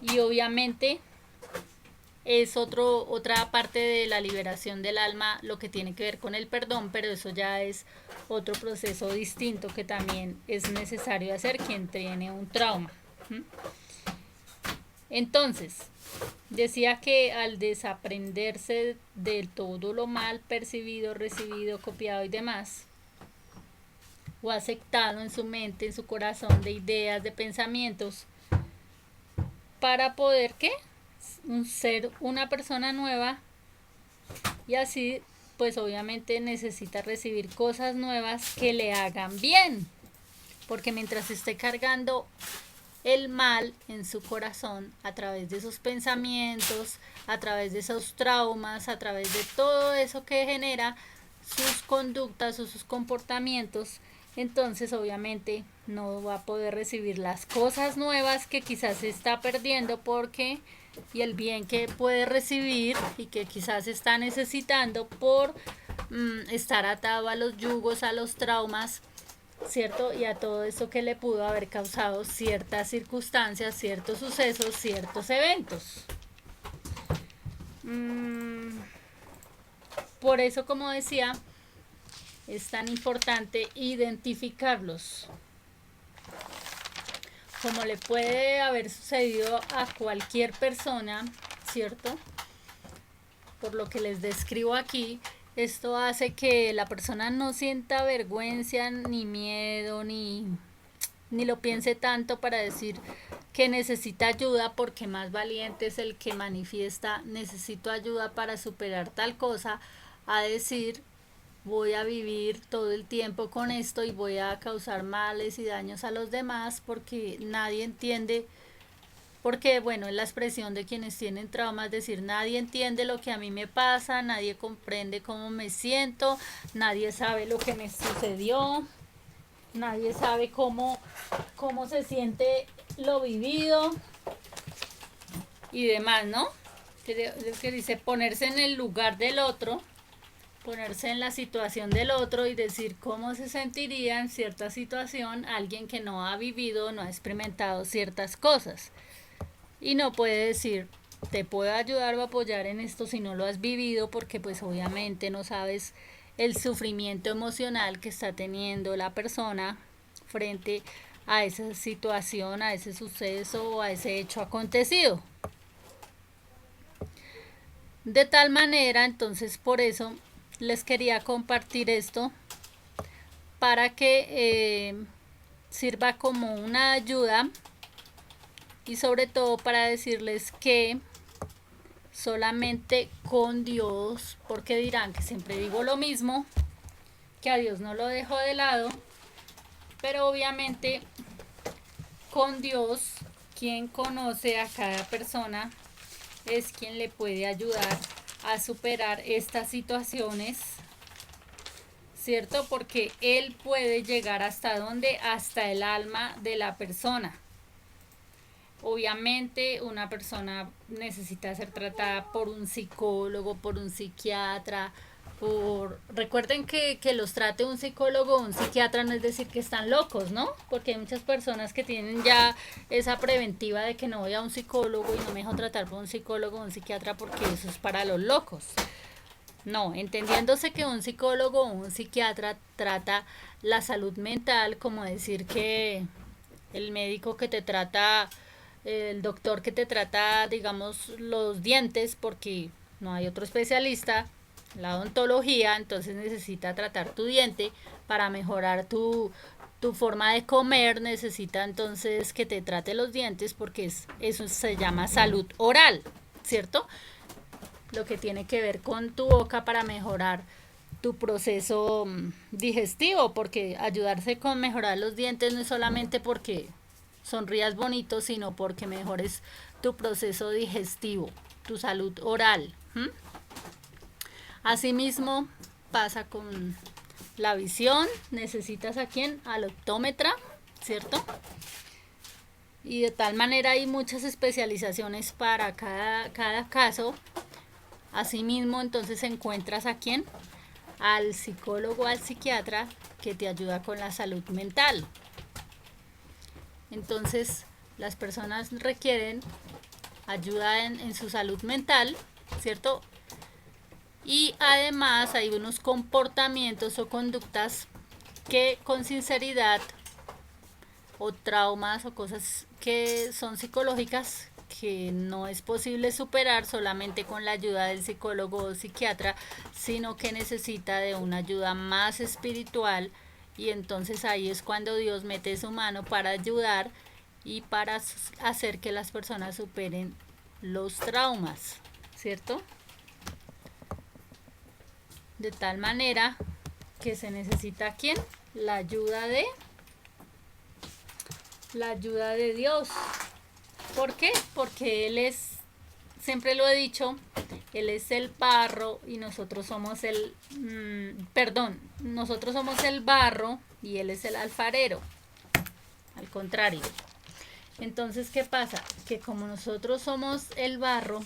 Y obviamente es otra parte de la liberación del alma lo que tiene que ver con el perdón, pero eso ya es otro proceso distinto que también es necesario hacer quien tiene un trauma. Entonces, decía que al desaprenderse de todo lo mal percibido, recibido, copiado y demás, o aceptado en su mente, en su corazón, de ideas, de pensamientos, para poder, ¿qué? Ser una persona nueva y así pues obviamente necesita recibir cosas nuevas que le hagan bien, porque mientras esté cargando el mal en su corazón a través de esos pensamientos, a través de esos traumas, a través de todo eso que genera sus conductas o sus comportamientos, entonces obviamente no va a poder recibir las cosas nuevas que quizás se está perdiendo porque y el bien que puede recibir y que quizás está necesitando por estar atado a los yugos, a los traumas, ¿cierto? Y a todo eso que le pudo haber causado ciertas circunstancias, ciertos sucesos, ciertos eventos. Por eso, como decía, es tan importante identificarlos. Como le puede haber sucedido a cualquier persona, ¿cierto? Por lo que les describo aquí, esto hace que la persona no sienta vergüenza, ni miedo, ni lo piense tanto para decir que necesita ayuda, porque más valiente es el que manifiesta necesito ayuda para superar tal cosa, a decir voy a vivir todo el tiempo con esto y voy a causar males y daños a los demás porque nadie entiende porque bueno, es la expresión de quienes tienen traumas, decir, nadie entiende lo que a mí me pasa, nadie comprende cómo me siento, nadie sabe lo que me sucedió, nadie sabe cómo se siente lo vivido y demás, ¿no? Que dice ponerse en el lugar del otro, ponerse en la situación del otro y decir cómo se sentiría en cierta situación alguien que no ha vivido, no ha experimentado ciertas cosas. Y no puede decir, te puedo ayudar o apoyar en esto si no lo has vivido, porque pues obviamente no sabes el sufrimiento emocional que está teniendo la persona frente a esa situación, a ese suceso o a ese hecho acontecido. De tal manera, entonces por eso les quería compartir esto para que sirva como una ayuda y sobre todo para decirles que solamente con Dios, porque dirán que siempre digo lo mismo, que a Dios no lo dejo de lado, pero obviamente con Dios, quien conoce a cada persona, es quien le puede ayudar a superar estas situaciones, ¿cierto? Porque Él puede llegar hasta donde, hasta el alma de la persona. Obviamente una persona necesita ser tratada por un psicólogo, por un psiquiatra, recuerden que los trate un psicólogo o un psiquiatra no es decir que están locos, ¿no? Porque hay muchas personas que tienen ya esa preventiva de que no voy a un psicólogo y no me dejo tratar por un psicólogo o un psiquiatra porque eso es para los locos. No, entendiéndose que un psicólogo o un psiquiatra trata la salud mental, como decir que el médico que te trata, el doctor que te trata, digamos, los dientes, porque no hay otro especialista, la odontología, entonces necesita tratar tu diente para mejorar tu forma de comer, necesita entonces que te trate los dientes porque eso se llama salud oral, ¿cierto? Lo que tiene que ver con tu boca para mejorar tu proceso digestivo, porque ayudarse con mejorar los dientes no es solamente porque sonrías bonito, sino porque mejores tu proceso digestivo, tu salud oral. Asimismo pasa con la visión, necesitas a quién, al optómetra, ¿cierto? Y de tal manera hay muchas especializaciones para cada caso. Asimismo, entonces encuentras a quién, al psicólogo, al psiquiatra que te ayuda con la salud mental. Entonces, las personas requieren ayuda en su salud mental, ¿cierto? Y además hay unos comportamientos o conductas que con sinceridad o traumas o cosas que son psicológicas que no es posible superar solamente con la ayuda del psicólogo o psiquiatra, sino que necesita de una ayuda más espiritual, y entonces ahí es cuando Dios mete su mano para ayudar y para hacer que las personas superen los traumas, ¿cierto? De tal manera que se necesita ¿quién? La ayuda de Dios. ¿Por qué? Porque Él es, siempre lo he dicho, Él es el barro y nosotros somos nosotros somos el barro y Él es el alfarero. Al contrario. Entonces, ¿qué pasa? Que como nosotros somos el barro,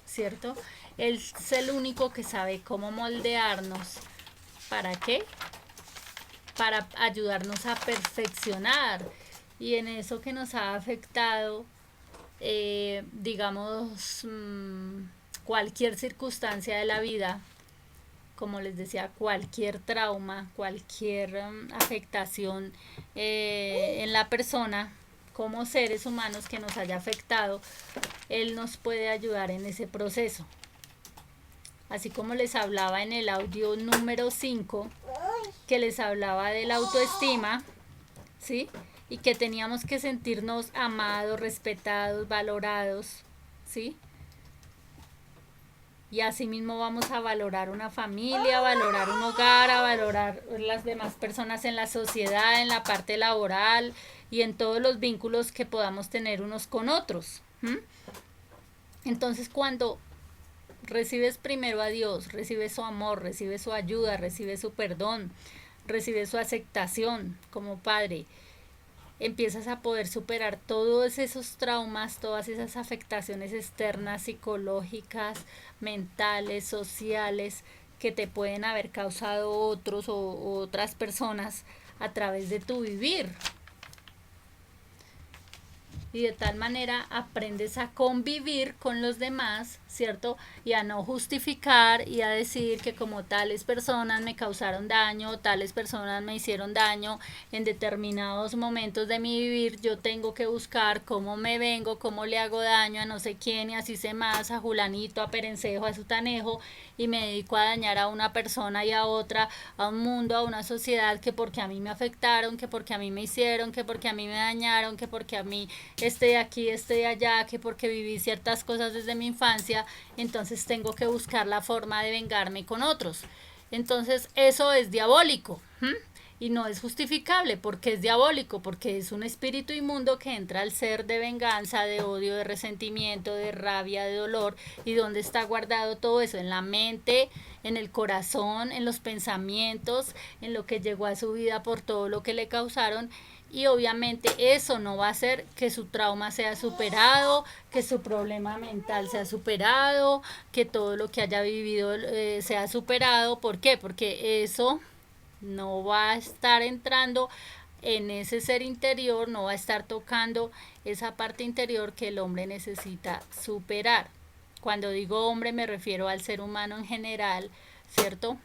¿cierto? Él es el único que sabe cómo moldearnos. ¿Para qué? Para ayudarnos a perfeccionar. Y en eso que nos ha afectado, digamos, cualquier circunstancia de la vida, como les decía, cualquier trauma, cualquier afectación en la persona, como seres humanos que nos haya afectado, Él nos puede ayudar en ese proceso. Así como les hablaba en el audio número 5, que les hablaba de la autoestima, ¿sí? Y que teníamos que sentirnos amados, respetados, valorados, ¿sí? Y asimismo vamos a valorar una familia, a valorar un hogar, a valorar las demás personas en la sociedad, en la parte laboral y en todos los vínculos que podamos tener unos con otros, ¿Mm? Entonces cuando recibes primero a Dios, recibes su amor, recibes su ayuda, recibes su perdón, recibes su aceptación como Padre, empiezas a poder superar todos esos traumas, todas esas afectaciones externas, psicológicas, mentales, sociales, que te pueden haber causado otros o otras personas a través de tu vivir. Y de tal manera aprendes a convivir con los demás, ¿cierto? Y a no justificar y a decir que como tales personas me causaron daño, tales personas me hicieron daño en determinados momentos de mi vivir, yo tengo que buscar cómo me vengo, cómo le hago daño a no sé quién y así sé más, a Julanito, a Perencejo, a Sutanejo, y me dedico a dañar a una persona y a otra, a un mundo, a una sociedad, que porque a mí me afectaron, que porque a mí me hicieron, que porque a mí me dañaron, que porque a mí de aquí, de allá, que porque viví ciertas cosas desde mi infancia, entonces tengo que buscar la forma de vengarme con otros. Entonces eso es diabólico. ¿Mm? Y no es justificable porque es diabólico, porque es un espíritu inmundo que entra al ser de venganza, de odio, de resentimiento, de rabia, de dolor. ¿Y dónde está guardado todo eso? En la mente, en el corazón, en los pensamientos, en lo que llegó a su vida por todo lo que le causaron. Y obviamente eso no va a hacer que su trauma sea superado, que su problema mental sea superado, que todo lo que haya vivido sea superado. ¿Por qué? Porque eso no va a estar entrando en ese ser interior, no va a estar tocando esa parte interior que el hombre necesita superar. Cuando digo hombre me refiero al ser humano en general, ¿cierto?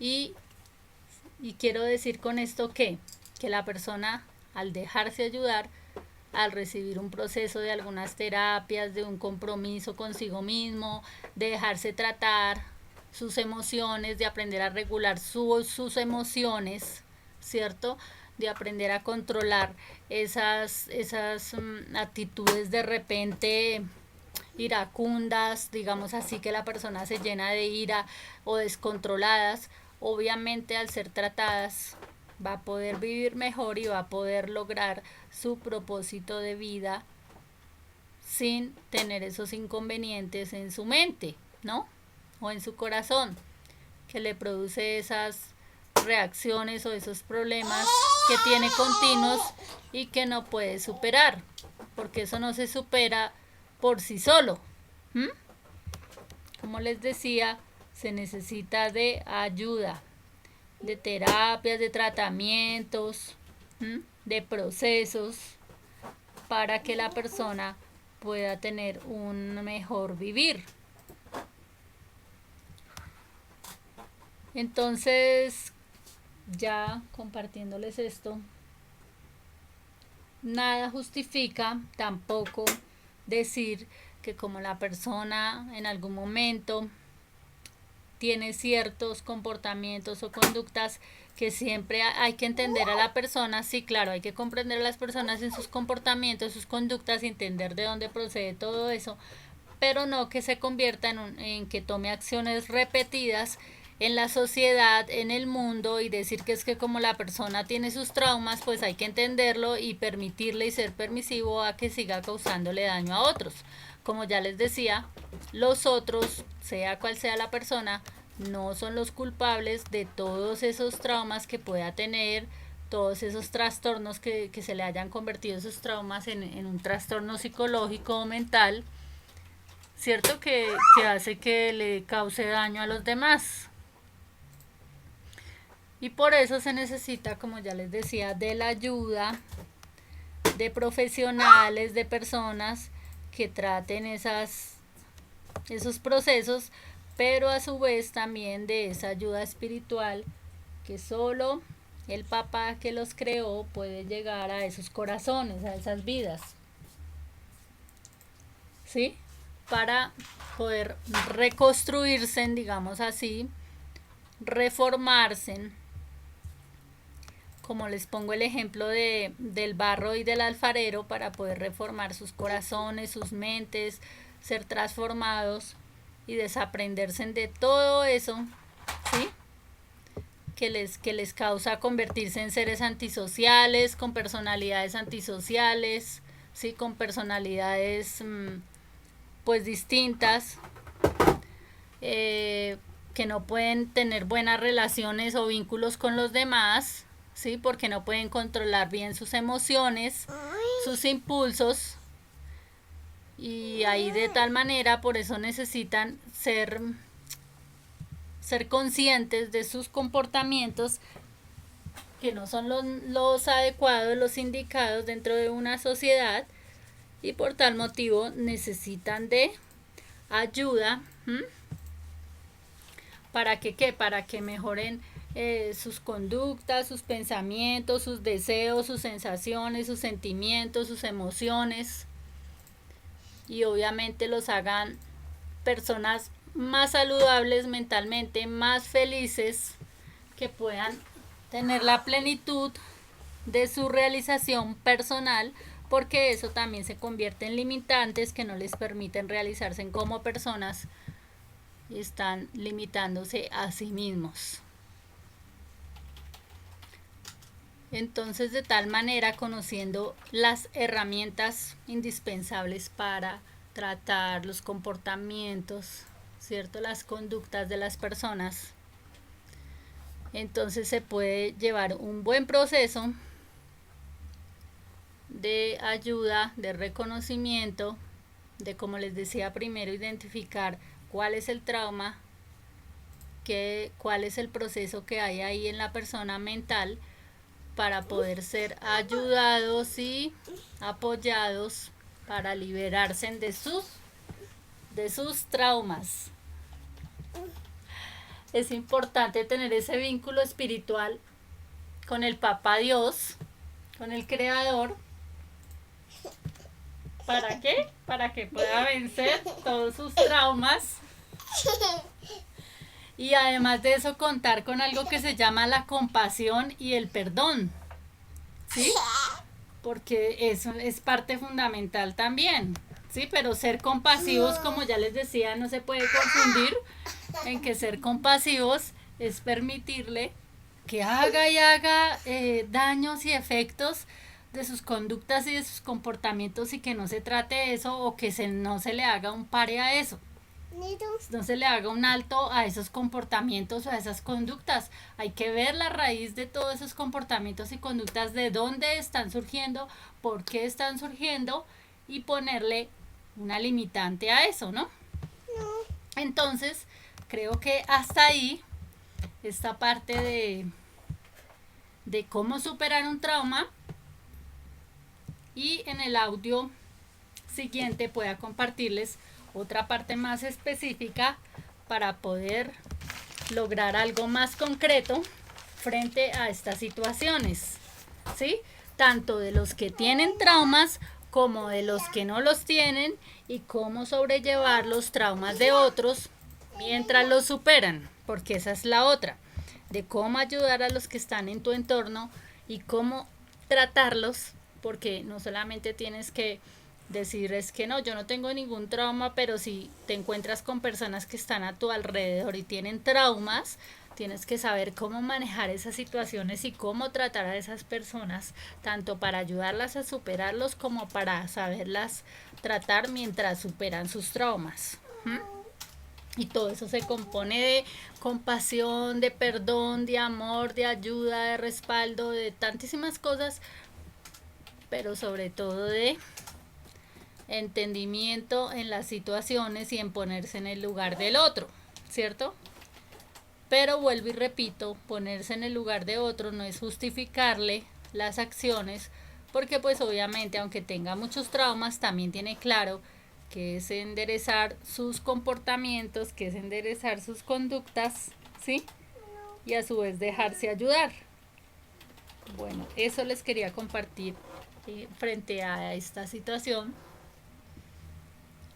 Y quiero decir con esto que la persona, al dejarse ayudar, al recibir un proceso de algunas terapias, de un compromiso consigo mismo, de dejarse tratar sus emociones, de aprender a regular sus emociones, ¿cierto? De aprender a controlar esas actitudes de repente iracundas, digamos así, que la persona se llena de ira o descontroladas. Obviamente al ser tratadas va a poder vivir mejor y va a poder lograr su propósito de vida sin tener esos inconvenientes en su mente, ¿no? O en su corazón, que le produce esas reacciones o esos problemas que tiene continuos y que no puede superar, porque eso no se supera por sí solo. ¿Mm? Como les decía, se necesita de ayuda, de terapias, de tratamientos, de procesos para que la persona pueda tener un mejor vivir. Entonces, ya compartiéndoles esto, nada justifica tampoco decir que como la persona en algún momento tiene ciertos comportamientos o conductas, que siempre hay que entender a la persona. Sí, claro, hay que comprender a las personas en sus comportamientos, sus conductas, entender de dónde procede todo eso, pero no que se convierta en que tome acciones repetidas en la sociedad, en el mundo, y decir que es que como la persona tiene sus traumas, pues hay que entenderlo y permitirle y ser permisivo a que siga causándole daño a otros. Como ya les decía, los otros, sea cual sea la persona, no son los culpables de todos esos traumas que pueda tener, todos esos trastornos que se le hayan convertido esos traumas en un trastorno psicológico o mental, ¿cierto? Que hace que le cause daño a los demás. Y por eso se necesita, como ya les decía, de la ayuda de profesionales, de personas que traten esos procesos, pero a su vez también de esa ayuda espiritual que solo el papá que los creó puede llegar a esos corazones, a esas vidas, ¿sí? Para poder reconstruirse, digamos así, reformarse. Como les pongo el ejemplo del barro y del alfarero, para poder reformar sus corazones, sus mentes, ser transformados y desaprenderse de todo eso, ¿sí? Que les causa convertirse en seres antisociales, con personalidades antisociales, ¿sí? Con personalidades pues distintas, que no pueden tener buenas relaciones o vínculos con los demás, ¿sí? Porque no pueden controlar bien sus emociones, sus impulsos, y ahí de tal manera, por eso necesitan ser conscientes de sus comportamientos, que no son los adecuados, los indicados dentro de una sociedad, y por tal motivo necesitan de ayuda. ¿Para que qué? Para que mejoren sus conductas, sus pensamientos, sus deseos, sus sensaciones, sus sentimientos, sus emociones, y obviamente los hagan personas más saludables mentalmente, más felices, que puedan tener la plenitud de su realización personal, porque eso también se convierte en limitantes que no les permiten realizarse como personas y están limitándose a sí mismos. Entonces, de tal manera, conociendo las herramientas indispensables para tratar los comportamientos, ¿cierto? Las conductas de las personas, entonces se puede llevar un buen proceso de ayuda, de reconocimiento, de, como les decía primero, identificar cuál es el trauma, cuál es el proceso que hay ahí en la persona mental, para poder ser ayudados y apoyados para liberarse de sus traumas. Es importante tener ese vínculo espiritual con el Papá Dios, con el Creador. ¿Para qué? Para que pueda vencer todos sus traumas. Y además de eso, contar con algo que se llama la compasión y el perdón, ¿sí? Porque eso es parte fundamental también, ¿sí? Pero ser compasivos, como ya les decía, no se puede confundir en que ser compasivos es permitirle que haga y haga daños y efectos de sus conductas y de sus comportamientos, y que no se trate de eso, o que no se le haga un pare a eso. No se le haga un alto a esos comportamientos o a esas conductas. Hay que ver la raíz de todos esos comportamientos y conductas, de dónde están surgiendo, por qué están surgiendo, y ponerle una limitante a eso, ¿no? Entonces, creo que hasta ahí esta parte de cómo superar un trauma, y en el audio siguiente pueda compartirles otra parte más específica para poder lograr algo más concreto frente a estas situaciones, ¿sí? Tanto de los que tienen traumas como de los que no los tienen, y cómo sobrellevar los traumas de otros mientras los superan, porque esa es la otra, de cómo ayudar a los que están en tu entorno y cómo tratarlos, porque no solamente tienes que decir es que no, yo no tengo ningún trauma, pero si te encuentras con personas que están a tu alrededor y tienen traumas, tienes que saber cómo manejar esas situaciones y cómo tratar a esas personas, tanto para ayudarlas a superarlos como para saberlas tratar mientras superan sus traumas. Y todo eso se compone de compasión, de perdón, de amor, de ayuda, de respaldo, de tantísimas cosas, pero sobre todo de entendimiento en las situaciones y en ponerse en el lugar del otro, ¿cierto? Pero vuelvo y repito, ponerse en el lugar de otro no es justificarle las acciones, porque pues obviamente, aunque tenga muchos traumas, también tiene claro que es enderezar sus comportamientos, que es enderezar sus conductas, ¿sí? Y a su vez dejarse ayudar. Bueno, eso les quería compartir frente a esta situación,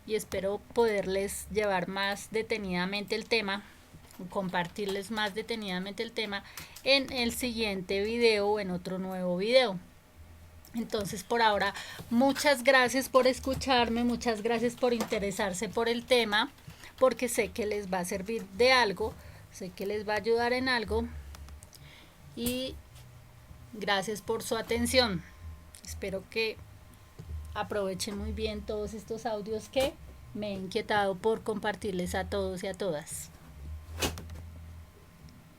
y espero poderles llevar más detenidamente el tema, compartirles más detenidamente el tema en el siguiente video o en otro nuevo video. Entonces, por ahora, muchas gracias por escucharme, muchas gracias por interesarse por el tema, porque sé que les va a servir de algo, sé que les va a ayudar en algo, y gracias por su atención. Espero que aprovechen muy bien todos estos audios que me he inquietado por compartirles a todos y a todas.